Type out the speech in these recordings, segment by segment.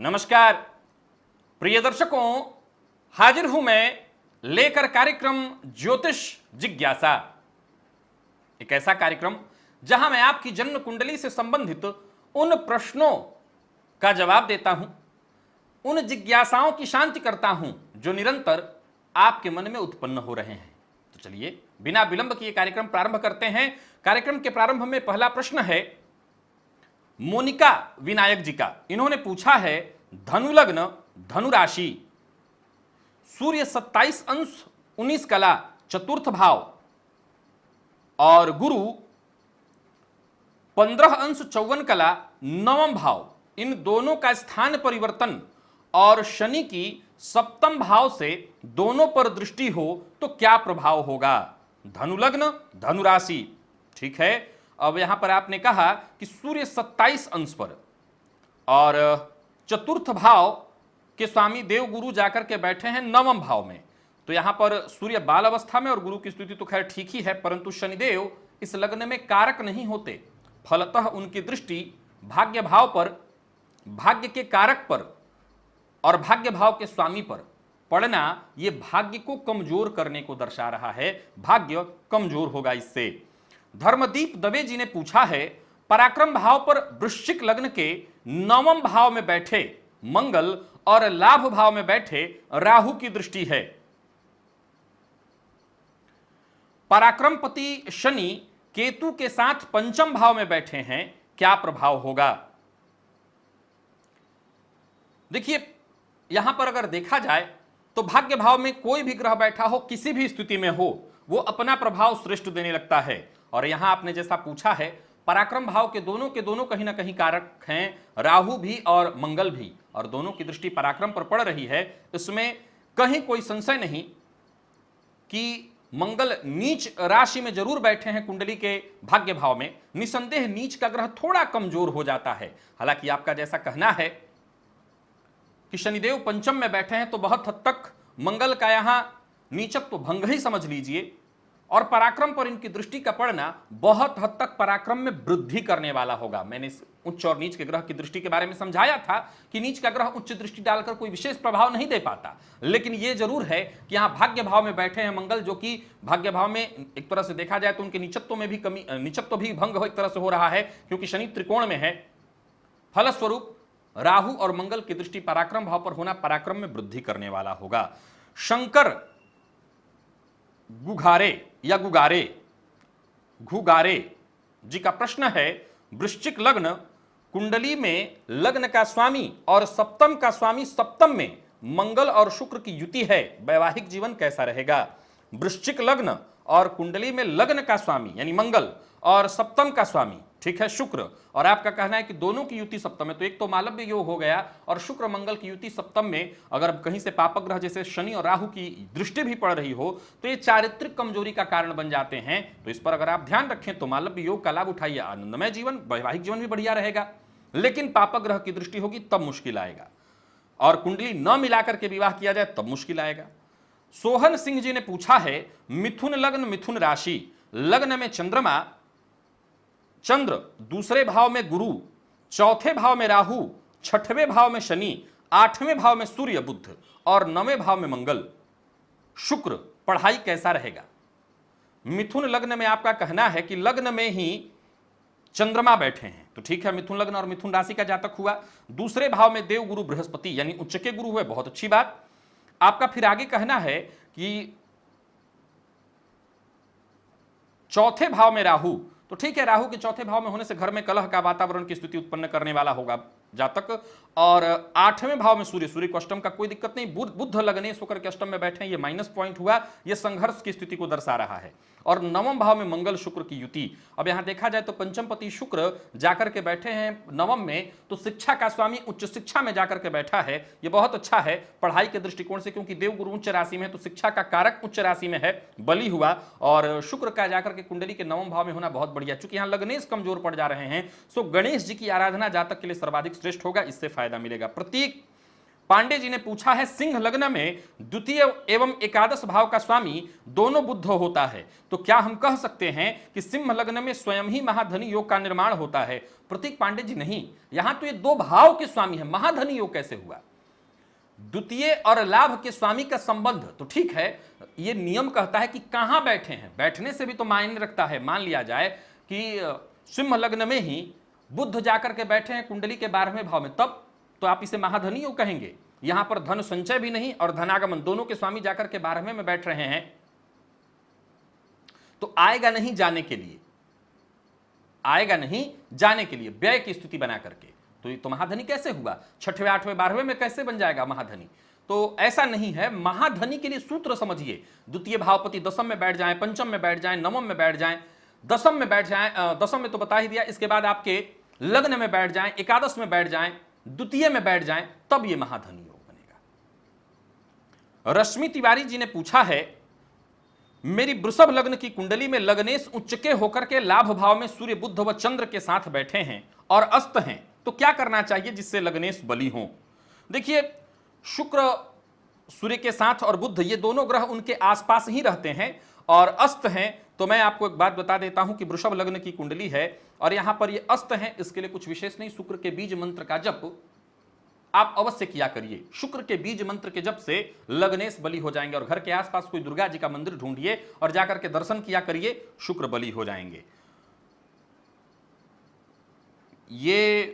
नमस्कार प्रिय दर्शकों, हाजिर हूं मैं लेकर कार्यक्रम ज्योतिष जिज्ञासा। एक ऐसा कार्यक्रम जहां मैं आपकी जन्म कुंडली से संबंधित उन प्रश्नों का जवाब देता हूं, उन जिज्ञासाओं की शांति करता हूं जो निरंतर आपके मन में उत्पन्न हो रहे हैं। तो चलिए बिना विलंब किए कार्यक्रम प्रारंभ करते हैं। कार्यक्रम के प्रारंभ में पहला प्रश्न है मोनिका विनायक जी का। इन्होंने पूछा है धनु लग्न, धनु राशि, सूर्य 27 अंश 19 कला चतुर्थ भाव और गुरु 15 अंश 54 कला नवम भाव, इन दोनों का स्थान परिवर्तन और शनि की सप्तम भाव से दोनों पर दृष्टि हो तो क्या प्रभाव होगा। धनु लग्न, धनु राशि, ठीक है। अब यहां पर आपने कहा कि सूर्य 27 अंश पर और चतुर्थ भाव के स्वामी देव गुरु जाकर के बैठे हैं नवम भाव में, तो यहां पर सूर्य बाल अवस्था में और गुरु की स्थिति तो खैर ठीक ही है, परंतु शनिदेव इस लग्न में कारक नहीं होते। फलतः उनकी दृष्टि भाग्य भाव पर, भाग्य के कारक पर और भाग्य भाव के स्वामी पर पड़ना यह भाग्य को कमजोर करने को दर्शा रहा है। भाग्य कमजोर होगा इससे। धर्मदीप दवे जी ने पूछा है पराक्रम भाव पर वृश्चिक लग्न के नवम भाव में बैठे मंगल और लाभ भाव में बैठे राहु की दृष्टि है। पराक्रमपति शनि केतु के साथ पंचम भाव में बैठे हैं, क्या प्रभाव होगा। देखिए यहां पर अगर देखा जाए तो भाग्य भाव में कोई भी ग्रह बैठा हो, किसी भी स्थिति में हो, वो अपना प्रभाव श्रेष्ठ देने लगता है। और यहां आपने जैसा पूछा है पराक्रम भाव के दोनों कहीं ना कहीं कारक हैं, राहु भी और मंगल भी, और दोनों की दृष्टि पराक्रम पर पड़ रही है। इसमें कहीं कोई संशय नहीं कि मंगल नीच राशि में जरूर बैठे हैं कुंडली के भाग्य भाव में। निसंदेह नीच का ग्रह थोड़ा कमजोर हो जाता है। हालांकि आपका जैसा कहना है कि शनिदेव पंचम में बैठे हैं तो बहुत हद तक मंगल का यहां नीचत्व तो भंग ही समझ लीजिए, और पराक्रम पर इनकी दृष्टि का पड़ना बहुत हद तक पराक्रम में वृद्धि करने वाला होगा। मैंने इस उच्च और नीच के ग्रह की दृष्टि के बारे में समझाया था कि नीच का ग्रह उच्च दृष्टि डालकर कोई विशेष प्रभाव नहीं दे पाता, लेकिन यह जरूर है कि यहां भाग्य भाव में बैठे हैं मंगल, जो कि भाग्य भाव में एक तरह से देखा जाए तो उनके नीचत्व में भी कमी, नीचत्व भी भंग एक तरह से हो रहा है क्योंकि शनि त्रिकोण में है। फलस्वरूप राहु और मंगल की दृष्टि पराक्रम भाव पर होना पराक्रम में वृद्धि करने वाला होगा। शंकर गुघारे या घुगारे जी का प्रश्न है वृश्चिक लग्न, कुंडली में लग्न का स्वामी और सप्तम का स्वामी सप्तम में मंगल और शुक्र की युति है, वैवाहिक जीवन कैसा रहेगा। वृश्चिक लग्न और कुंडली में लग्न का स्वामी यानी मंगल और सप्तम का स्वामी ठीक है शुक्र, और आपका कहना है कि दोनों की युति सप्तम है, तो एक तो मालव्य योग हो गया और शुक्र मंगल की युति सप्तम में अगर कहीं से पापक ग्रह जैसे शनि और राहु की दृष्टि भी पड़ रही हो तो ये चारित्रिक कमजोरी का कारण बन जाते हैं। तो इस पर अगर आप ध्यान रखें तो मालव्य योग का लाभ उठाइए, आनंदमय जीवन, वैवाहिक जीवन भी बढ़िया रहेगा। लेकिन पापक ग्रह की दृष्टि होगी तब मुश्किल आएगा, और कुंडली न मिलाकर के विवाह किया जाए तब मुश्किल आएगा। सोहन सिंह जी ने पूछा है मिथुन लग्न, मिथुन राशि, लग्न में चंद्रमा, चंद्र दूसरे भाव में गुरु, चौथे भाव में राहु, छठवें भाव में शनि, आठवें भाव में सूर्य बुध और नवें भाव में मंगल शुक्र, पढ़ाई कैसा रहेगा। मिथुन लग्न में आपका कहना है कि लग्न में ही चंद्रमा बैठे हैं, तो ठीक है, मिथुन लग्न और मिथुन राशि का जातक हुआ। दूसरे भाव में देव गुरु बृहस्पति यानी उच्च के गुरु हुए, बहुत अच्छी बात। आपका फिर आगे कहना है कि चौथे भाव में राहु, तो ठीक है, राहु के चौथे भाव में होने से घर में कलह का वातावरण की स्थिति उत्पन्न करने वाला होगा जातक। और आठवें भाव में सूर्य, सूर्य को अष्टम का कोई दिक्कत नहीं, बुध लग्नेश होकर के अष्टम में बैठे हैं, ये माइनस पॉइंट हुआ, ये संघर्ष की स्थिति को दर्शा रहा है। और नवम भाव में मंगल शुक्र की युति। अब यहां देखा जाए तो पंचमपति शुक्र जाकर के बैठे हैं नवम में, तो शिक्षा का स्वामी उच्च शिक्षा में जाकर के बैठा है, ये बहुत अच्छा है पढ़ाई के दृष्टिकोण से, क्योंकि देव गुरु उच्च राशि में है तो शिक्षा का कारक उच्च राशि में है, बली हुआ। और शुक्र का जाकर के कुंडली के नवम भाव में होना बहुत बढ़िया। चूंकि यहां लग्नेश कमजोर पड़ जा रहे हैं, सो गणेश जी की आराधना जातक के लिए सर्वाधिक श्रेष्ठ होगा, इससे फायदा मिलेगा। प्रतीक पांडे जी ने पूछा है सिंह लग्न में द्वितीय एवं एकादश भाव का स्वामी दोनों बुध होता है, तो क्या हम कह सकते हैं कि सिंह लग्न में स्वयं ही महाधनी योग का निर्माण होता है? प्रतीक पांडे जी नहीं, यहां तो ये दो भाव के स्वामी है, महाधनी योग कैसे हुआ? द्वितीय और लाभ के स्वामी का संबंध तो ठीक है, ये नियम कहता है कि कहां बैठे हैं, बैठने से भी तो मायने रखता है। मान लिया जाए कि सिंह लग्न में ही बुध जाकर के बैठे हैं कुंडली के 12वें भाव में, तब तो आप इसे महाधनी योग कहेंगे। यहां पर धन संचय भी नहीं और धनागमन दोनों के स्वामी जाकर के 12वें में बैठ रहे हैं, तो आएगा नहीं जाने के लिए, आएगा नहीं जाने के लिए व्यय की स्थिति बना करके, तो ये तो महाधनी कैसे हुआ? 6वें 8वें 12वें में कैसे बन जाएगा महाधनी? तो ऐसा नहीं है। महाधनी के लिए सूत्र समझिए, द्वितीय भावपति दशम में बैठ जाए, पंचम में बैठ जाए, नवम में बैठ जाए, दशम में बैठ जाए, दशम में तो बता ही दिया, इसके बाद आपके लग्न में बैठ जाए, एकादश में बैठ जाए, द्वितीय में बैठ जाए, तब ये महाधनी योग बनेगा। रश्मि तिवारी जी ने पूछा है मेरी वृषभ लग्न की कुंडली में लग्नेश उच्चके होकर के लाभ भाव में सूर्य बुध व चंद्र के साथ बैठे हैं और अस्त हैं, तो क्या करना चाहिए जिससे लग्नेश बली हो? देखिए, शुक्र सूर्य के साथ और बुध ये दोनों ग्रह उनके आसपास ही रहते हैं और अस्त हैं। तो मैं आपको एक बात बता देता हूं कि वृषभ लग्न की कुंडली है और यहां पर ये अस्त है, इसके लिए कुछ विशेष नहीं, शुक्र के बीज मंत्र का जप आप अवश्य किया करिए। शुक्र के बीज मंत्र के जप से लग्नेश बली हो जाएंगे और घर के आसपास कोई दुर्गा जी का मंदिर ढूंढिए और जाकर के दर्शन किया करिए, शुक्र बली हो जाएंगे। ये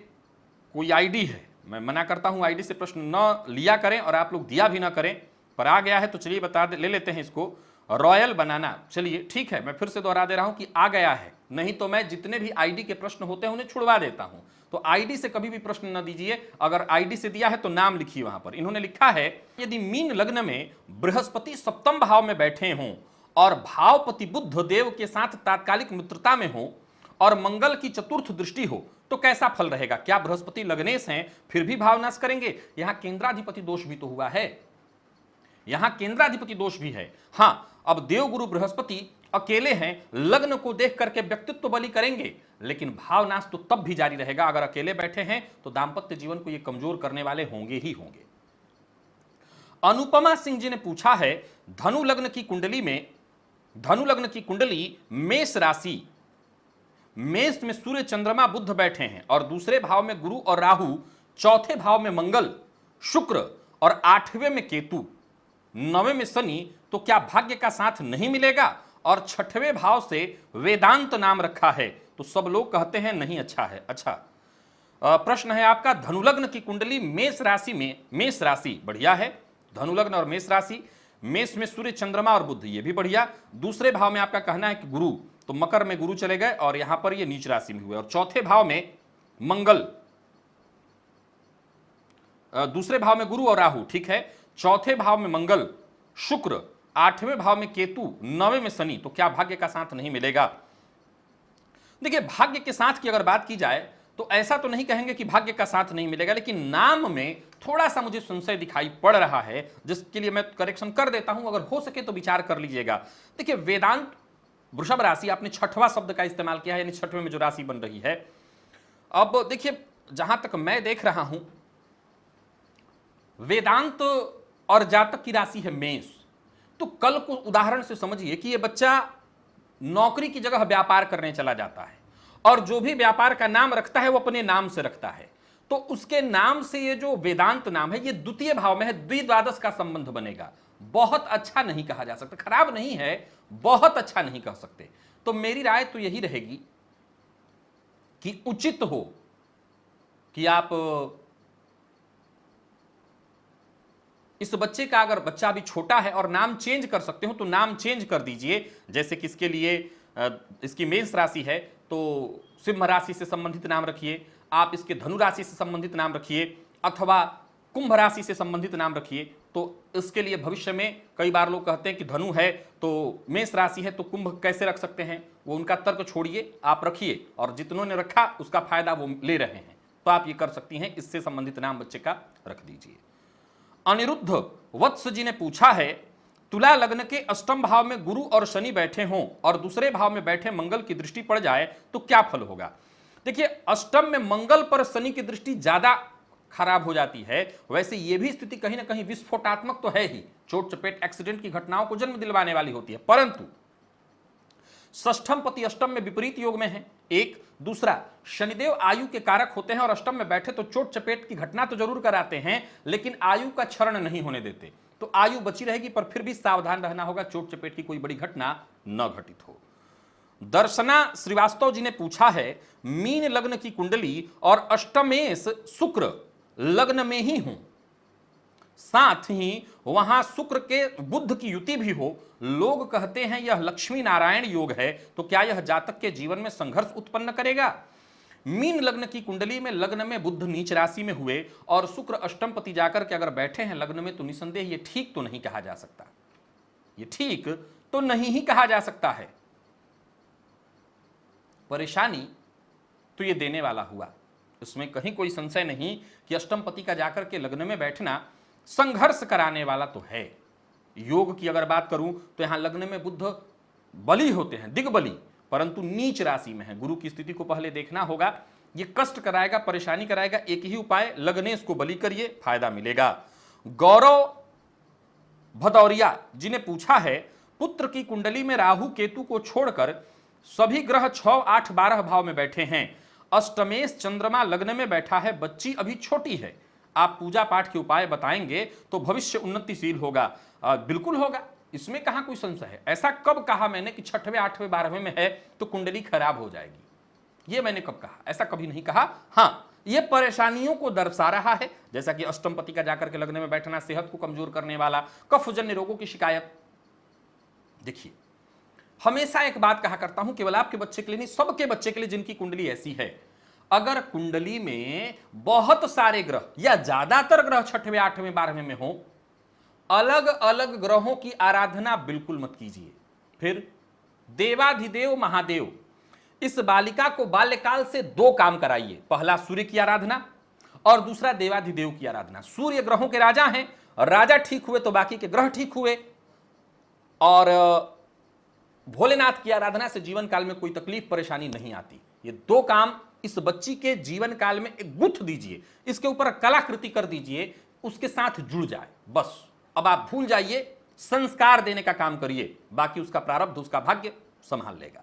कोई आईडी है, मैं मना करता हूं आईडी से प्रश्न न लिया करें और आप लोग दिया भी ना करें, पर आ गया है तो चलिए ले लेते हैं इसको। रॉयल बनाना, चलिए ठीक है, मैं फिर से दोहरा दे रहा हूं कि आ गया है, नहीं तो मैं जितने भी आईडी के प्रश्न होते हैं उन्हें छुड़वा देता हूं। तो आईडी से कभी भी प्रश्न न दीजिए, अगर आईडी से दिया है तो नाम लिखिए। वहां पर इन्होंने लिखा है यदि मीन लग्न में बृहस्पति सप्तम भाव में बैठे हों और भावपति बुध देव के साथ तात्कालिक मित्रता में हो और मंगल की चतुर्थ दृष्टि हो तो कैसा फल रहेगा? क्या बृहस्पति लग्नेश हैं फिर भी भावनाश करेंगे? यहां केंद्राधिपति दोष भी तो हुआ है, यहां केंद्राधिपति दोष भी है। हां, अब देवगुरु बृहस्पति अकेले हैं, लग्न को देख करके व्यक्तित्व बलि करेंगे, लेकिन भावनाश तो तब भी जारी रहेगा। अगर अकेले बैठे हैं तो दांपत्य जीवन को ये कमजोर करने वाले होंगे ही होंगे। अनुपमा सिंह जी ने पूछा है धनु लग्न की कुंडली मेष राशि, मेष में सूर्य चंद्रमा बुध बैठे हैं और दूसरे भाव में गुरु और राहु, चौथे भाव में मंगल शुक्र और 8वें में केतु, 9वें में शनि, तो क्या भाग्य का साथ नहीं मिलेगा? और 6वें भाव से वेदांत नाम रखा है, तो सब लोग कहते हैं नहीं अच्छा है। अच्छा, प्रश्न है आपका धनुलग्न की कुंडली मेष राशि में, मेष राशि बढ़िया है, धनुलग्न और मेष राशि, मेष में सूर्य चंद्रमा और बुध, ये भी बढ़िया। दूसरे भाव में आपका कहना है कि गुरु, तो मकर में गुरु चले गए और यहां पर ये नीच राशि में हुए। और चौथे भाव में मंगल, दूसरे भाव में गुरु और राहु, ठीक है, चौथे भाव में मंगल शुक्र, 8वें भाव में केतु, 9वें में शनि, तो क्या भाग्य का साथ नहीं मिलेगा? देखिए, भाग्य के साथ की अगर बात की जाए तो ऐसा तो नहीं कहेंगे कि भाग्य का साथ नहीं मिलेगा, लेकिन नाम में थोड़ा सा मुझे संशय दिखाई पड़ रहा है, जिसके लिए मैं करेक्शन कर देता हूं, अगर हो सके तो विचार कर लीजिएगा। देखिए, वेदांत वृषभ राशि, आपने 6वां शब्द का इस्तेमाल किया है, यानी 6वें में जो राशि बन रही है। अब देखिए, जहां तक मैं देख रहा हूं, वेदांत और जातक की राशि है मेष, तो कल को उदाहरण से समझिए कि ये बच्चा नौकरी की जगह व्यापार करने चला जाता है और जो भी व्यापार का नाम रखता है वो अपने नाम से रखता है, तो उसके नाम से ये जो वेदांत नाम है ये द्वितीय भाव में है, द्विद्वादश का संबंध बनेगा। बहुत अच्छा नहीं कहा जा सकता, खराब नहीं है, बहुत अच्छा नहीं कह सकते। तो मेरी राय तो यही रहेगी कि उचित हो कि आप इस बच्चे का, अगर बच्चा अभी छोटा है और नाम चेंज कर सकते हो तो नाम चेंज कर दीजिए। जैसे कि इसके लिए इसकी मेष राशि है तो सिंह राशि से संबंधित नाम रखिए, आप इसके धनु राशि से संबंधित नाम रखिए, अथवा कुंभ राशि से संबंधित नाम रखिए। तो इसके लिए भविष्य में कई बार लोग कहते हैं कि धनु है तो मेष राशि है तो कुंभ कैसे रख सकते हैं, वो उनका तर्क छोड़िए, आप रखिए, और जितनों ने रखा उसका फायदा वो ले रहे हैं, तो आप ये कर सकती हैं, इससे संबंधित नाम बच्चे का रख दीजिए। अनिरुद्ध वत्स जी ने पूछा है तुला लग्न के अष्टम भाव में गुरु और शनि बैठे हों और दूसरे भाव में बैठे मंगल की दृष्टि पड़ जाए तो क्या फल होगा? देखिए, अष्टम में मंगल पर शनि की दृष्टि ज्यादा खराब हो जाती है, वैसे ये भी स्थिति कहीं ना कहीं विस्फोटात्मक तो है ही, चोट चपेट एक्सीडेंट की घटनाओं को जन्म दिलवाने वाली होती है। परंतु षष्ठम पति अष्टम में विपरीत योग में है, एक दूसरा शनिदेव आयु के कारक होते हैं और अष्टम में बैठे तो चोट चपेट की घटना तो जरूर कराते हैं, लेकिन आयु का क्षरण नहीं होने देते। तो आयु बची रहेगी, पर फिर भी सावधान रहना होगा, चोट चपेट की कोई बड़ी घटना न घटित हो। दर्शना श्रीवास्तव जी ने पूछा है, मीन लग्न की कुंडली और अष्टमेश शुक्र लग्न में ही हूं, साथ ही वहां शुक्र के बुध की युति भी हो, लोग कहते हैं यह लक्ष्मी नारायण योग है, तो क्या यह जातक के जीवन में संघर्ष उत्पन्न करेगा? मीन लग्न की कुंडली में लग्न में बुध नीच राशि में हुए और शुक्र अष्टम पति जाकर के अगर बैठे हैं लग्न में, तो निसंदेह ये ठीक तो नहीं कहा जा सकता, ये ठीक तो नहीं ही कहा जा सकता है। परेशानी तो ये देने वाला हुआ, इसमें कहीं कोई संशय नहीं कि अष्टम पति का जाकर के लग्न में बैठना संघर्ष कराने वाला तो है। योग की अगर बात करूं तो यहां लग्न में बुध बली होते हैं, दिग्बली, परंतु नीच राशि में है। गुरु की स्थिति को पहले देखना होगा, ये कष्ट कराएगा, परेशानी कराएगा। एक ही उपाय, लग्नेश को बली करिए, फायदा मिलेगा। गौरव भदौरिया जी ने पूछा है, पुत्र की कुंडली में राहु केतु को छोड़कर सभी ग्रह 6, 8, 12 भाव में बैठे हैं, अष्टमेश चंद्रमा लग्न में बैठा है, बच्ची अभी छोटी है, आप पूजा पाठ के उपाय बताएंगे तो भविष्य उन्नतिशील होगा। बिल्कुल होगा, इसमें कहां कोई संशय है। ऐसा कब कहा मैंने कि 6वें, 8वें, 12वें में है तो कुंडली खराब हो जाएगी? ये मैंने कब कहा? ऐसा कभी नहीं कहा। हाँ, ये परेशानियों को दर्शा रहा है, जैसा कि अष्टम पति का जाकर के लग्न में बैठना, सेहत को कमजोर करने वाला, कफजन्य रोगों की शिकायत। देखिए, हमेशा एक बात कहा करता हूं, केवल आपके बच्चे के लिए नहीं, सबके बच्चे के लिए जिनकी कुंडली ऐसी है, अगर कुंडली में बहुत सारे ग्रह या ज्यादातर ग्रह 6वें, 8वें, 12वें में हो, अलग अलग ग्रहों की आराधना बिल्कुल मत कीजिए। फिर देवाधिदेव महादेव, इस बालिका को बाल्यकाल से 2 काम कराइए, पहला सूर्य की आराधना और दूसरा देवाधिदेव की आराधना। सूर्य ग्रहों के राजा हैं, राजा ठीक हुए तो बाकी के ग्रह ठीक हुए, और भोलेनाथ की आराधना से जीवन काल में कोई तकलीफ परेशानी नहीं आती। ये 2 काम इस बच्ची के जीवन काल में एक गुथ दीजिए, इसके ऊपर कलाकृति कर दीजिए, उसके साथ जुड़ जाए, बस। अब आप भूल जाइए, संस्कार देने का काम करिए, बाकी उसका प्रारब्ध, उसका भाग्य संभाल लेगा।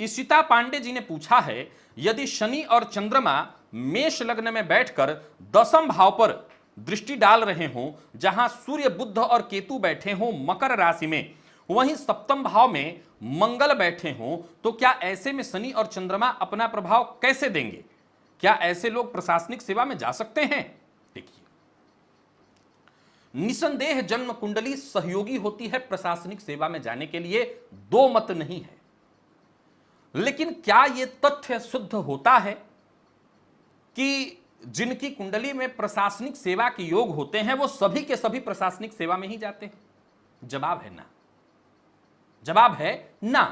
इशिता पांडे जी ने पूछा है, यदि शनि और चंद्रमा मेष लग्न में बैठकर 10वें भाव पर दृष्टि डाल रहे हों, जहां सूर्य, बुध और केतु बैठे हों मकर राशि में, वहीं 7वें भाव में मंगल बैठे हों, तो क्या ऐसे में शनि और चंद्रमा अपना प्रभाव कैसे देंगे? क्या ऐसे लोग प्रशासनिक सेवा में जा सकते हैं? देखिए, निसंदेह जन्म कुंडली सहयोगी होती है प्रशासनिक सेवा में जाने के लिए, 2 मत नहीं है। लेकिन क्या यह तथ्य शुद्ध होता है कि जिनकी कुंडली में प्रशासनिक सेवा के योग होते हैं वो सभी के सभी प्रशासनिक सेवा में ही जाते हैं? जवाब है ना, जवाब है ना।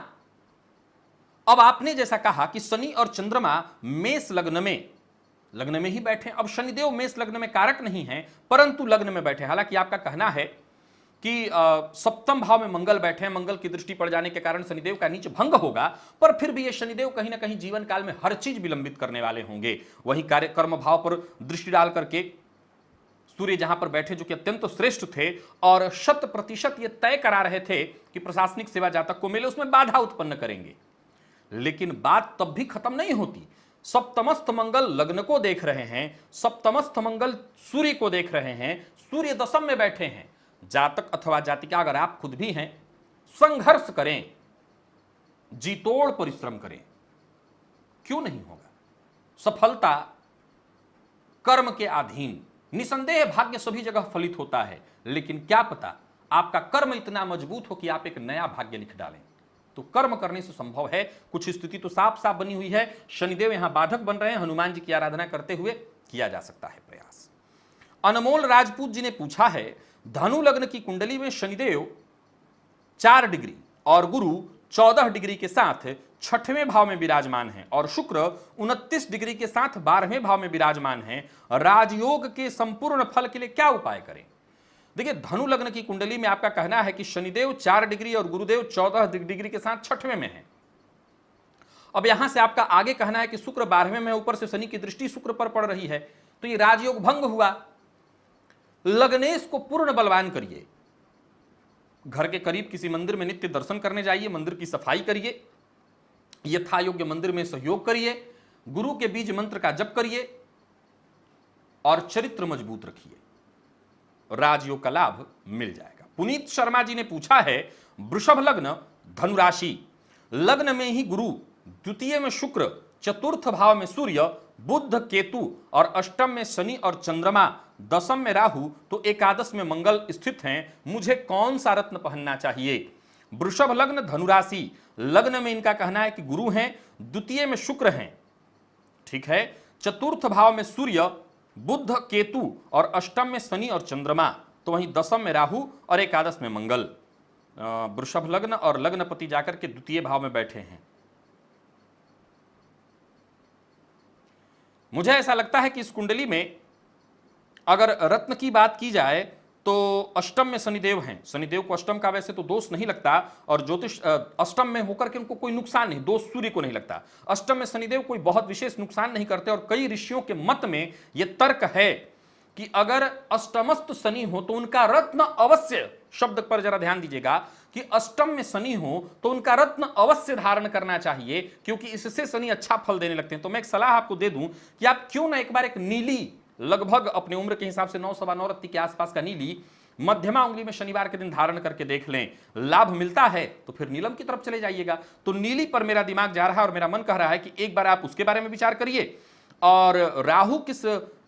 अब आपने जैसा कहा कि शनि और चंद्रमा मेष लग्न में ही बैठे, अब शनिदेव मेष लग्न में कारक नहीं है परंतु लग्न में बैठे। हालांकि आपका कहना है कि 7वें भाव में मंगल बैठे हैं, मंगल की दृष्टि पड़ जाने के कारण शनिदेव का नीच भंग होगा, पर फिर भी ये शनिदेव कहीं ना कहीं जीवन काल में हर चीज विलंबित करने वाले होंगे। वही कार्य कर्म भाव पर दृष्टि डाल करके सूर्य जहां पर बैठे, जो कि अत्यंत श्रेष्ठ थे और 100% ये तय करा रहे थे कि प्रशासनिक सेवा जातक को मिले, उसमें बाधा उत्पन्न करेंगे। लेकिन बात तब भी खत्म नहीं होती। सप्तमस्थ मंगल लग्न को देख रहे हैं, सप्तमस्थ मंगल सूर्य को देख रहे हैं, सूर्य 10वें में बैठे हैं। जातक अथवा जातिका, अगर आप खुद भी हैं, संघर्ष करें, जीतोड़ परिश्रम करें, क्यों नहीं होगा? सफलता कर्म के अधीन, निसंदेह भाग्य सभी जगह फलित होता है, लेकिन क्या पता आपका कर्म इतना मजबूत हो कि आप एक नया भाग्य लिख डालें। तो कर्म करने से संभव है। कुछ स्थिति तो साफ साफ बनी हुई है, शनिदेव यहां बाधक बन रहे हैं, हनुमान जी की आराधना करते हुए किया जा सकता है प्रयास। अनमोल राजपूत जी ने पूछा है, धनु लग्न की कुंडली में शनिदेव 4 डिग्री और गुरु 14 डिग्री के साथ 6वें भाव में विराजमान हैं और शुक्र 29 डिग्री के साथ 12वें भाव में विराजमान हैं। राजयोग के संपूर्ण फल के लिए क्या उपाय करें? देखिए, धनु लग्न की कुंडली में आपका कहना है कि शनिदेव 4 डिग्री और गुरुदेव 14 डिग्री के साथ 6वें में है। अब यहां से आपका आगे कहना है कि शुक्र 12वें में, ऊपर से शनि की दृष्टि शुक्र पर पड़ रही है, तो ये राजयोग भंग हुआ। लग्नेश को पूर्ण बलवान करिए, घर के करीब किसी मंदिर में नित्य दर्शन करने जाइए, मंदिर की सफाई करिए, यथा योग्य मंदिर में सहयोग करिए, गुरु के बीज मंत्र का जप करिए और चरित्र मजबूत रखिए, राजयोग का लाभ मिल जाएगा। पुनीत शर्मा जी ने पूछा है, वृषभ लग्न, धनुराशि, लग्न में ही गुरु, द्वितीय में शुक्र, चतुर्थ भाव में सूर्य, बुध केतु और अष्टम में शनि और चंद्रमा, दशम में राहु तो एकादश में मंगल स्थित हैं, मुझे कौन सा रत्न पहनना चाहिए? वृषभ लग्न, धनुराशि, लग्न में इनका कहना है कि गुरु हैं, द्वितीय में शुक्र हैं, ठीक है, चतुर्थ भाव में सूर्य, बुध केतु और अष्टम में शनि और चंद्रमा, तो वहीं दशम में राहु और एकादश में मंगल। वृषभ लग्न और लग्नपति जाकर के द्वितीय भाव में बैठे हैं। मुझे ऐसा लगता है कि इस कुंडली में अगर रत्न की बात की जाए तो अष्टम में शनिदेव हैं। शनिदेव को अष्टम का वैसे तो दोष नहीं लगता, और ज्योतिष अष्टम में होकर के उनको कोई नुकसान नहीं, दोष सूर्य को नहीं लगता। अष्टम में शनिदेव कोई बहुत विशेष नुकसान नहीं करते, और कई ऋषियों के मत में यह तर्क है कि अगर अष्टमस्थ शनि हो तो उनका रत्न अवश्य, शब्द पर जरा ध्यान दीजिएगा, कि अष्टम में शनि हो तो उनका रत्न अवश्य धारण करना चाहिए, क्योंकि इससे शनि अच्छा फल देने लगते हैं। तो मैं एक सलाह आपको दे दूं कि आप क्यों ना एक बार एक नीली, लगभग अपनी उम्र के हिसाब से 9 सवा 9 रत्ती के आसपास का नीली मध्यमा उंगली में शनिवार के दिन धारण करके देख लें, लाभ मिलता है तो फिर नीलम की तरफ चले जाइएगा। तो नीली पर मेरा दिमाग जा रहा है और मेरा मन कह रहा है कि एक बार आप उसके बारे में विचार करिए। और राहु किस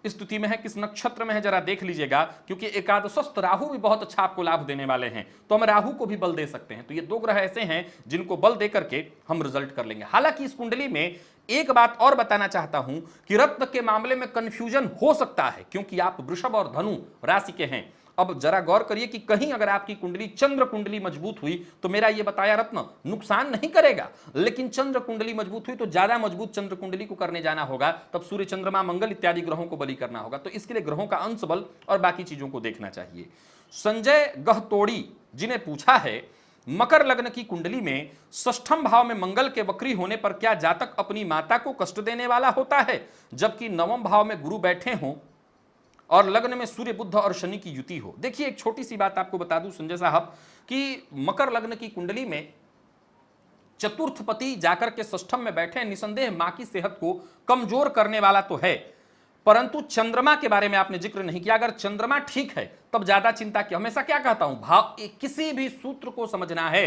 स्थिति में है, किस नक्षत्र में है, जरा देख लीजिएगा, क्योंकि एकादशस्थ राहु भी बहुत अच्छा आपको लाभ देने वाले हैं, तो हम राहु को भी बल दे सकते हैं। तो ये 2 ग्रह ऐसे हैं जिनको बल दे करके हम रिजल्ट कर लेंगे। हालांकि इस कुंडली में एक बात और बताना चाहता हूं कि रत्न के मामले में कंफ्यूजन हो सकता है, क्योंकि आप वृषभ और धनु राशि के हैं। अब जरा गौर करिए कि कहीं अगर आपकी कुंडली चंद्र कुंडली मजबूत हुई तो मेरा यह बताया रत्न नुकसान नहीं करेगा, लेकिन चंद्र कुंडली मजबूत हुई तो ज्यादा मजबूत चंद्र कुंडली को करने जाना होगा, तब सूर्य चंद्रमा मंगल इत्यादि ग्रहों को बलि करना होगा। तो इसके लिए ग्रहों का अंश बल और बाकी चीजों को देखना चाहिए। संजय गहतोड़ी जिन्हें पूछा है, मकर लग्न की कुंडली में षष्ठम भाव में मंगल के वक्री होने पर क्या जातक अपनी माता को कष्ट देने वाला होता है, जबकि नवम भाव में गुरु बैठे हों और लग्न में सूर्य बुध और शनि की युति हो? देखिए, एक छोटी सी बात आपको बता दूं संजय साहब कि मकर लग्न की कुंडली में चतुर्थ पति जाकर के षष्ठम में बैठे, निसंदेह मां की सेहत को कमजोर करने वाला तो है, परंतु चंद्रमा के बारे में आपने जिक्र नहीं किया। अगर चंद्रमा ठीक है तब ज्यादा चिंता की। हमेशा क्या कहता हूं, भाव, किसी भी सूत्र को समझना है,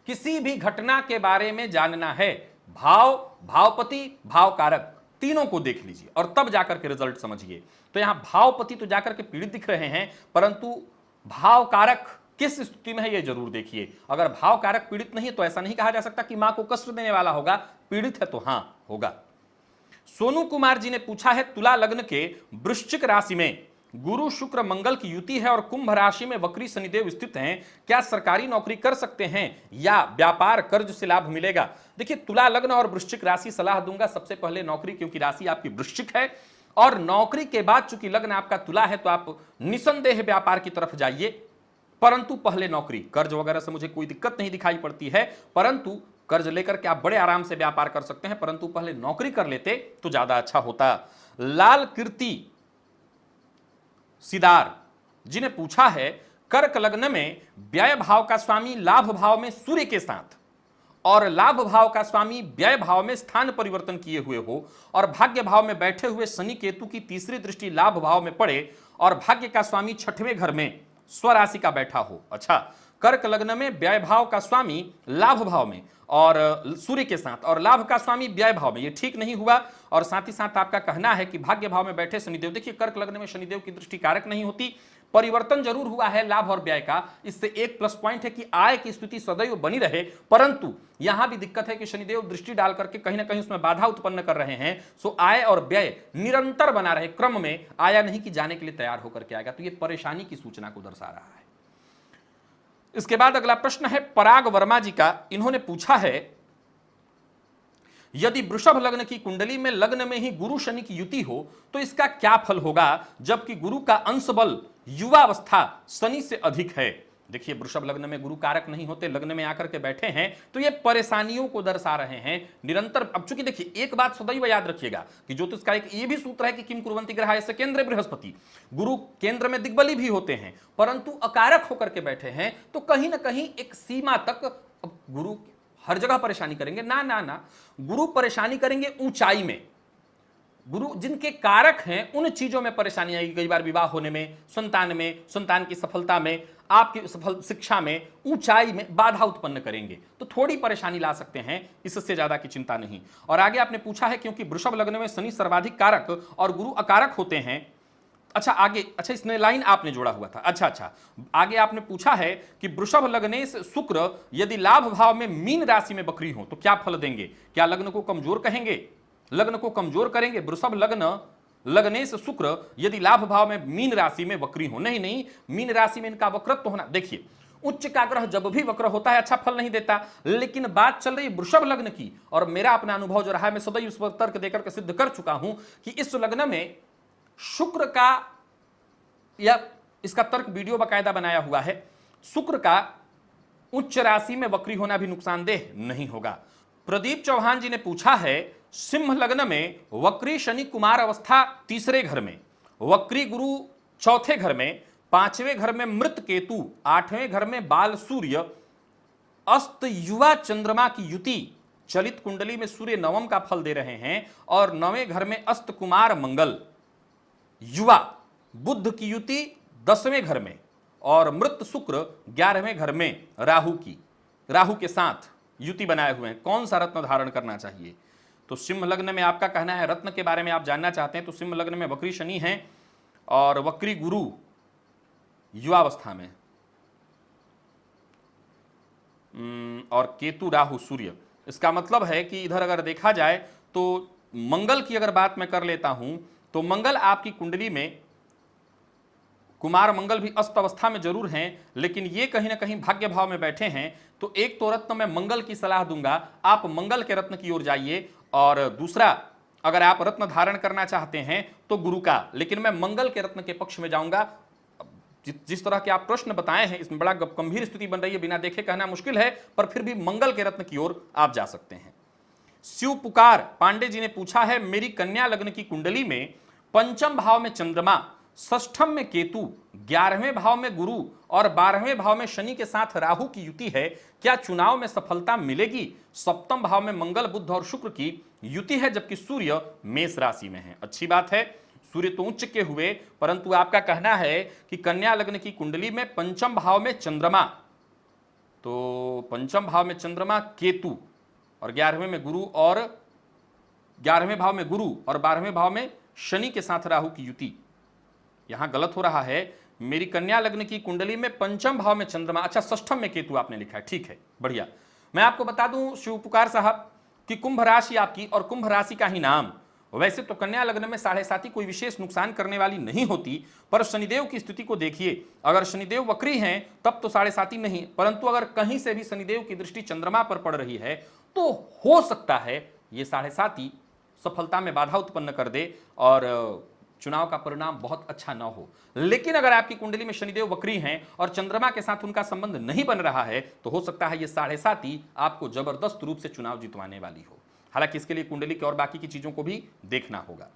किसी भी घटना के बारे में जानना है, भाव, भावपति, भावकारक तीनों को देख लीजिए और तब जाकर के रिजल्ट समझिए। तो यहां भावपति तो जाकर के पीड़ित दिख रहे हैं, परंतु भावकारक किस स्थिति में है यह जरूर देखिए। अगर भावकारक पीड़ित नहीं है तो ऐसा नहीं कहा जा सकता कि मां को कष्ट देने वाला होगा, पीड़ित है तो हां होगा। सोनू कुमार जी ने पूछा है, तुला लग्न के वृश्चिक राशि में गुरु शुक्र मंगल की युति है और कुंभ राशि में वक्री शनिदेव स्थित हैं, क्या सरकारी नौकरी कर सकते हैं या व्यापार कर्ज से लाभ मिलेगा? देखिए, तुला लग्न और वृश्चिक राशि, सलाह दूंगा सबसे पहले नौकरी, क्योंकि राशि आपकी वृश्चिक है और नौकरी के बाद चूंकि लग्न आपका तुला है तो आप निसंदेह व्यापार की तरफ जाइए, परंतु पहले नौकरी। कर्ज वगैरह से मुझे कोई दिक्कत नहीं दिखाई पड़ती है, परंतु कर्ज लेकर के आप बड़े आराम से व्यापार कर सकते हैं, परंतु पहले नौकरी कर लेते तो ज्यादा अच्छा होता। लाल कीर्ति सिदार जिन्हें पूछा है, कर्क लग्न में व्यय भाव का स्वामी लाभ भाव में सूर्य के साथ और लाभ भाव का स्वामी व्यय भाव में स्थान परिवर्तन किए हुए हो और भाग्य भाव में बैठे हुए शनि केतु की तीसरी दृष्टि लाभ भाव में पड़े और भाग्य का स्वामी छठवें घर में स्वराशि का बैठा हो। अच्छा, कर्क लग्न में व्यय भाव का स्वामी लाभ भाव में और सूर्य के साथ और लाभ का स्वामी व्यय भाव में, ये ठीक नहीं हुआ। और साथ ही साथ आपका कहना है कि भाग्य भाव में बैठे शनिदेव, देखिए कर्क लग्न में शनिदेव की दृष्टि कारक नहीं होती, परिवर्तन जरूर हुआ है लाभ और व्यय का, इससे एक प्लस पॉइंट है कि आय की स्थिति सदैव बनी रहे, परंतु यहां भी दिक्कत है कि शनिदेव दृष्टि डाल करके कहीं ना कहीं उसमें बाधा उत्पन्न कर रहे हैं। सो आय और व्यय निरंतर बना रहे, क्रम में आया नहीं कि जाने के लिए तैयार होकर के आएगा, तो यह परेशानी की सूचना को दर्शा रहा है। इसके बाद अगला प्रश्न है पराग वर्मा जी का। इन्होंने पूछा है, यदि वृषभ लग्न की कुंडली में लग्न में ही गुरु शनि की युति हो तो इसका क्या फल होगा, जबकि गुरु का अंश बल युवावस्था शनि से अधिक है? देखिए वृषभ लग्न में गुरु कारक नहीं होते, लग्न में आकर के बैठे हैं तो ये परेशानियों को दर्शा रहे हैं निरंतर। अब चूंकि देखिए एक बात सदैव याद रखिएगा कि ज्योतिष का एक ये भी सूत्र है कि किम कुर्वन्ति ग्रहाः यस्य केंद्रे बृहस्पति, गुरु केंद्र में दिग्बली भी होते हैं परंतु अकारक होकर के बैठे हैं, तो कहीं ना कहीं एक सीमा तक गुरु हर जगह परेशानी करेंगे ना ना ना, गुरु परेशानी करेंगे ऊंचाई में। गुरु जिनके कारक हैं उन चीजों में परेशानी आएगी, कई बार विवाह होने में, संतान की सफलता में, आपकी सफल शिक्षा में, ऊंचाई में बाधा उत्पन्न करेंगे, तो थोड़ी परेशानी ला सकते हैं, इससे ज्यादा की चिंता नहीं। और आगे आपने पूछा है क्योंकि वृषभ लग्न में शनि सर्वाधिक कारक और गुरु अकारक होते हैं। अच्छा आगे, अच्छा इसने लाइन आपने जोड़ा हुआ था, अच्छा आगे आपने पूछा है कि वृषभ लग्ने से शुक्र यदि लाभ भाव में मीन राशि में वक्री हो तो क्या फल देंगे, क्या लग्न को कमजोर कहेंगे, लग्न को कमजोर करेंगे। वृषभ लग्न लगने से शुक्र यदि लाभ भाव में मीन राशि में वक्री हो, नहीं मीन राशि में इनका वक्रत्व होना, देखिए उच्च का ग्रह जब भी वक्र होता है अच्छा फल नहीं देता, लेकिन बात चल रही वृषभ लग्न की, और मेरा अपना अनुभव जो रहा है मैं सदैव इस पर तर्क देकर के सिद्ध कर चुका हूं कि इस लग्न में शुक्र का, या इसका तर्क वीडियो बाकायदा बनाया हुआ है, शुक्र का उच्च राशि में वक्री होना भी नुकसानदेह नहीं होगा। प्रदीप चौहान जी ने पूछा है सिंह लग्न में वक्री शनि कुमार अवस्था तीसरे घर में, वक्री गुरु चौथे घर में, पांचवें घर में मृत केतु, आठवें घर में बाल सूर्य, अस्त युवा चंद्रमा की युति, चलित कुंडली में सूर्य नवम का फल दे रहे हैं, और नवें घर में अस्त कुमार मंगल युवा बुध की युति 10वें घर में, और मृत शुक्र 11वें घर में राहु के साथ युति बनाए हुए हैं। कौन सा रत्न धारण करना चाहिए, तो सिंह लग्न में आपका कहना है रत्न के बारे में आप जानना चाहते हैं, तो सिंह लग्न में वक्री शनि है और वक्री गुरु युवावस्था में, और केतु राहु सूर्य। इसका मतलब है कि इधर अगर देखा जाए तो मंगल की अगर बात मैं कर लेता हूं तो मंगल आपकी कुंडली में, कुमार मंगल भी अस्त अवस्था में जरूर हैं, लेकिन ये कहीं ना कहीं भाग्य भाव में बैठे हैं। तो एक तो रत्न मैं मंगल की सलाह दूंगा, आप मंगल के रत्न की ओर जाइए, और दूसरा अगर आप रत्न धारण करना चाहते हैं तो गुरु का, लेकिन मैं मंगल के रत्न के पक्ष में जाऊंगा। जिस तरह के आप प्रश्न बताए हैं इसमें बड़ा गंभीर स्थिति बन रही है, बिना देखे कहना मुश्किल है, पर फिर भी मंगल के रत्न की ओर आप जा सकते हैं। शिव पुकार पांडे जी ने पूछा है मेरी कन्या लग्न की कुंडली में पंचम भाव में चंद्रमा, षष्ठम में केतु, 11वें भाव में गुरु और 12वें भाव में शनि के साथ राहु की युति है, क्या चुनाव में सफलता मिलेगी। सप्तम भाव में मंगल बुध और शुक्र की युति है, जबकि सूर्य मेष राशि में है। अच्छी बात है, सूर्य तो उच्च के हुए, परंतु आपका कहना है कि कन्या लग्न की कुंडली में पंचम भाव में चंद्रमा, तो पंचम भाव में चंद्रमा केतु और 11वें में गुरु, और 11वें भाव में गुरु और 12वें भाव में शनि के साथ राहु की युति। यहां गलत हो रहा है, मेरी कन्या लग्न की कुंडली में पंचम भाव में चंद्रमा, अच्छा षष्ठम में केतु आपने लिखा है, ठीक है बढ़िया। मैं आपको बता दूं शिवपुकार साहब कि कुंभ राशि आपकी, और कुंभ राशि का ही नाम, वैसे तो कन्या लग्न में 7.5 कोई विशेष नुकसान करने वाली नहीं होती, पर शनिदेव की स्थिति को देखिए, अगर शनिदेव वक्री हैं तब तो 7.5 नहीं, परंतु अगर कहीं से भी शनिदेव की दृष्टि चंद्रमा पर पड़ रही है तो हो सकता है ये 7.5 सफलता में बाधा उत्पन्न कर दे और चुनाव का परिणाम बहुत अच्छा न हो। लेकिन अगर आपकी कुंडली में शनिदेव वक्री हैं और चंद्रमा के साथ उनका संबंध नहीं बन रहा है तो हो सकता है ये 7.5 आपको जबरदस्त रूप से चुनाव जितवाने वाली हो। हालांकि इसके लिए कुंडली की और बाकी की चीजों को भी देखना होगा।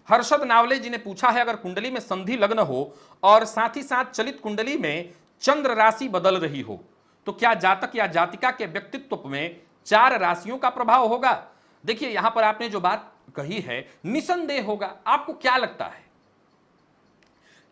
हर्षद नावले जी ने पूछा है अगर कुंडली में संधि लग्न हो और साथ ही साथ चलित कुंडली में चंद्र राशि बदल रही हो तो क्या जातक या जातिका के व्यक्तित्व में 4 राशियों का प्रभाव होगा। देखिए यहां पर आपने जो बात कही है निसंदेह होगा। आपको क्या लगता है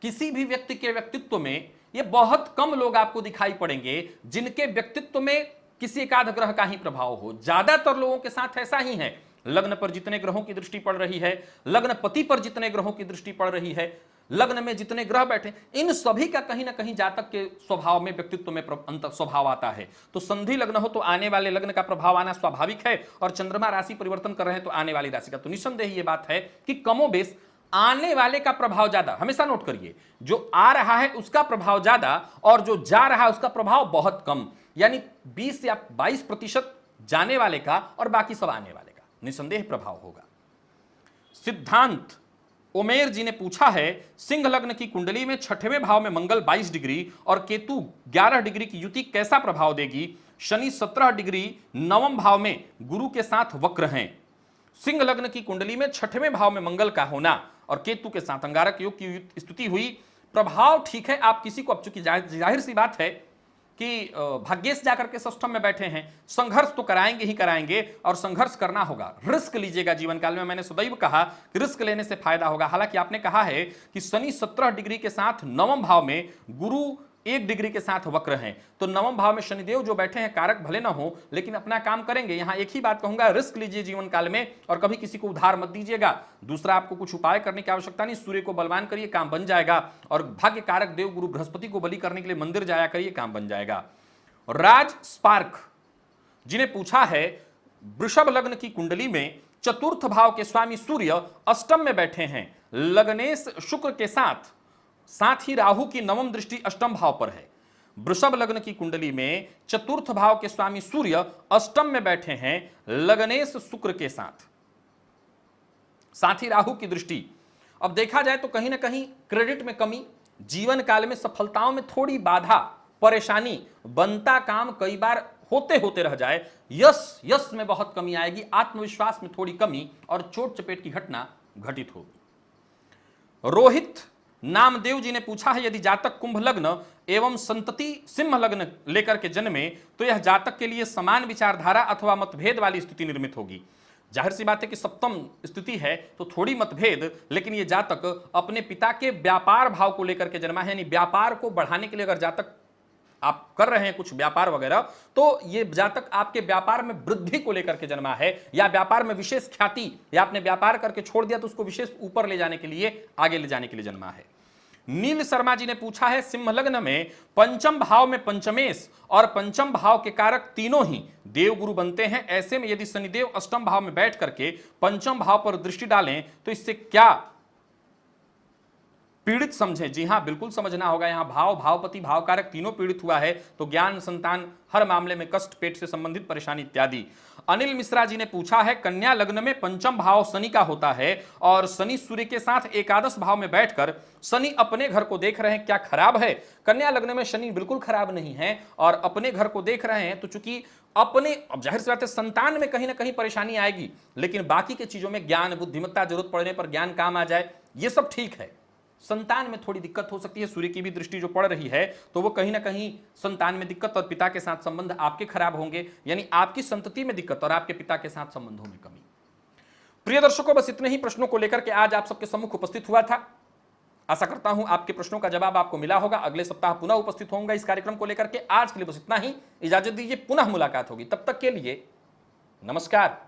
किसी भी व्यक्ति के व्यक्तित्व में ये बहुत कम लोग आपको दिखाई पड़ेंगे जिनके व्यक्तित्व में किसी एकाध ग्रह का ही प्रभाव हो। ज्यादातर लोगों के साथ ऐसा ही है, लग्न पर जितने ग्रहों की दृष्टि पड़ रही है, लग्न पति पर जितने ग्रहों की दृष्टि पड़ रही है, लग्न में जितने ग्रह बैठे, इन सभी का कहीं ना कहीं जातक के स्वभाव में व्यक्तित्व में अंतर स्वभाव आता है। तो संधि लग्न हो तो आने वाले लग्न का प्रभाव आना स्वाभाविक है, और चंद्रमा राशि परिवर्तन कर रहे हैं तो आने वाली राशि का। तो निसंदेह ये बात है कि कमोबेश आने वाले का प्रभाव ज्यादा। हमेशा नोट करिए, जो आ रहा है उसका प्रभाव ज्यादा और जो जा रहा है उसका प्रभाव बहुत कम, यानी 20 या 22% जाने वाले का और बाकी सब आने वाले का निसंदेह प्रभाव होगा। सिद्धांत उमेर जी ने पूछा है, सिंह लग्न की कुंडली में छठवें भाव में मंगल 22 डिग्री और केतु 11 डिग्री की युति कैसा प्रभाव देगी? शनि 17 डिग्री नवम भाव में गुरु के साथ वक्र हैं। सिंह लग्न की कुंडली में छठवें भाव में मंगल का होना और केतु के साथ अंगारक योग की स्थिति हुई। प्रभाव ठीक है, आप किसी को, अब चूंकि जाहिर सी बात है कि भाग्येश जाकर के षष्ठम में बैठे हैं, संघर्ष तो कराएंगे ही कराएंगे और संघर्ष करना होगा, रिस्क लीजिएगा जीवन काल में। मैंने सदैव कहा कि रिस्क लेने से फायदा होगा। हालांकि आपने कहा है कि शनि 17 डिग्री के साथ नवम भाव में, गुरु 1 डिग्री के साथ वक्र हैं, तो नवम भाव में शनिदेव जो बैठे हैं, कारक भले ना हो लेकिन अपना काम करेंगे। यहां एक ही बात कहूंगा, रिस्क लीजिए जीवन काल में और कभी किसी को उधार मत दीजिएगा। दूसरा, आपको कुछ उपाय करने की आवश्यकता नहीं, सूर्य को बलवान करिए, काम बन जाएगा। और भाग्य कारक देव गुरु बृहस्पति को बलि करने के लिए मंदिर जाया करिए, काम बन जाएगा। राज स्पार्क जिन्हें पूछा है, वृषभ लग्न की कुंडली में चतुर्थ भाव के स्वामी सूर्य अष्टम में बैठे हैं, लग्नेश शुक्र के साथ ही राहु की नवम दृष्टि अष्टम भाव पर है। वृषभ लग्न की कुंडली में चतुर्थ भाव के स्वामी सूर्य अष्टम में बैठे हैं, लग्नेश शुक्र के साथ ही राहु की दृष्टि। अब देखा जाए तो कहीं ना कहीं क्रेडिट में कमी, जीवन काल में सफलताओं में थोड़ी बाधा, परेशानी, बनता काम कई बार होते होते रह जाए, यश में बहुत कमी आएगी, आत्मविश्वास में थोड़ी कमी और चोट चपेट की घटना घटित होगी। रोहित नामदेव जी ने पूछा है, यदि जातक कुंभ लग्न एवं संतति सिंह लग्न लेकर के जन्मे तो यह जातक के लिए समान विचारधारा अथवा मतभेद वाली स्थिति निर्मित होगी। जाहिर सी बात है कि सप्तम स्थिति है तो थोड़ी मतभेद, लेकिन यह जातक अपने पिता के व्यापार भाव को लेकर के जन्मा है, यानी व्यापार को बढ़ाने के लिए अगर जातक आप कर रहे हैं कुछ व्यापार वगैरह, तो ये जातक आपके व्यापार में वृद्धि को लेकर के जन्मा है, या व्यापार में विशेष ख्याति, या आपने व्यापार करके छोड़ दिया तो उसको विशेष ऊपर ले जाने के लिए, आगे ले जाने के लिए जन्मा है। नील शर्मा जी ने पूछा है, सिंह लग्न में पंचम भाव में पंचमेश और पंचम भाव के कारक तीनों ही देव गुरु बनते हैं, ऐसे में यदि शनिदेव अष्टम भाव में बैठ करके पंचम भाव पर दृष्टि डालें तो इससे क्या पीड़ित समझें? जी हां, बिल्कुल समझना होगा। यहां भाव, भावपति, भावकारक तीनों पीड़ित हुआ है तो ज्ञान, संतान, हर मामले में कष्ट, पेट से संबंधित परेशानी इत्यादि। अनिल मिश्रा जी ने पूछा है, कन्या लग्न में पंचम भाव शनि का होता है और शनि सूर्य के साथ एकादश भाव में बैठकर शनि अपने घर को देख रहे हैं, क्या खराब है? कन्या लग्न में शनि बिल्कुल खराब नहीं है और अपने घर को देख रहे हैं तो चूंकि अपने, अब जाहिर सी बात है संतान में कहीं ना कहीं परेशानी आएगी, लेकिन बाकी के चीजों में ज्ञान, बुद्धिमत्ता, जरूरत पड़ने पर ज्ञान काम आ जाए, ये सब ठीक है। संतान में थोड़ी दिक्कत हो सकती है, सूर्य की भी दृष्टि जो पड़ रही है तो वो कहीं ना कहीं संतान में दिक्कत और पिता के साथ संबंध आपके खराब होंगे, यानी आपकी संतति में दिक्कत और आपके पिता के साथ संबंधों में कमी। प्रिय दर्शकों, बस इतने ही प्रश्नों को लेकर के आज आप सबके सम्मुख उपस्थित हुआ था। आशा करता हूं आपके प्रश्नों का जवाब आपको मिला होगा। अगले सप्ताह पुनः उपस्थित होऊंगा इस कार्यक्रम को लेकर के। आज के लिए बस इतना ही, इजाजत दीजिए, पुनः मुलाकात होगी। तब तक के लिए नमस्कार।